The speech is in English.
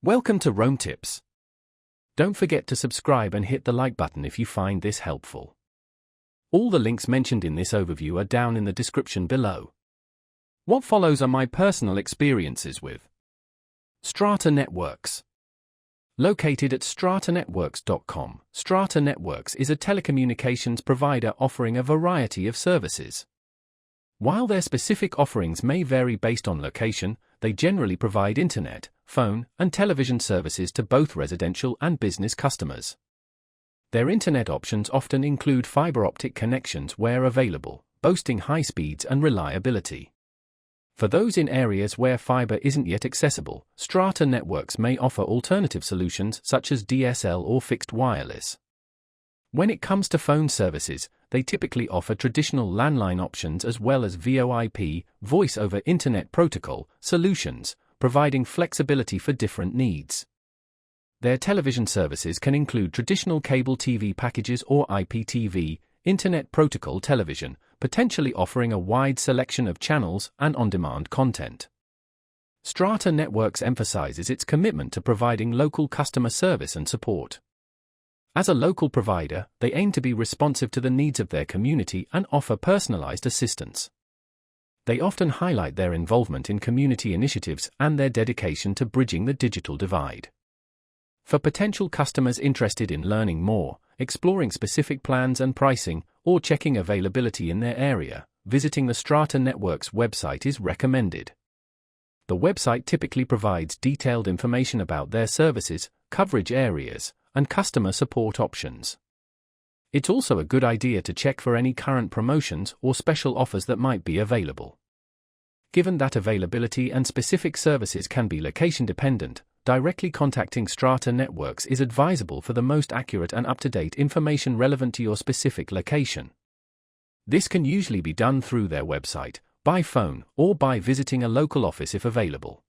Welcome to Rome Tips. Don't forget to subscribe and hit the like button if you find this helpful. All the links mentioned in this overview are down in the description below. What follows are my personal experiences with Strata Networks. Located at stratanetworks.com, Strata Networks is a telecommunications provider offering a variety of services. While their specific offerings may vary based on location, they generally provide internet, phone, and television services to both residential and business customers. Their internet options often include fiber optic connections where available, boasting high speeds and reliability. For those in areas where fiber isn't yet accessible, Strata Networks may offer alternative solutions such as DSL or fixed wireless. When it comes to phone services, they typically offer traditional landline options as well as VoIP, Voice over Internet Protocol, solutions, providing flexibility for different needs. Their television services can include traditional cable TV packages or IPTV, Internet Protocol television, potentially offering a wide selection of channels and on-demand content. Strata Networks emphasizes its commitment to providing local customer service and support. As a local provider, they aim to be responsive to the needs of their community and offer personalized assistance. They often highlight their involvement in community initiatives and their dedication to bridging the digital divide. For potential customers interested in learning more, exploring specific plans and pricing, or checking availability in their area, visiting the Strata Networks website is recommended. The website typically provides detailed information about their services, coverage areas, and customer support options. It's also a good idea to check for any current promotions or special offers that might be available. Given that availability and specific services can be location-dependent, directly contacting Strata Networks is advisable for the most accurate and up-to-date information relevant to your specific location. This can usually be done through their website, by phone, or by visiting a local office if available.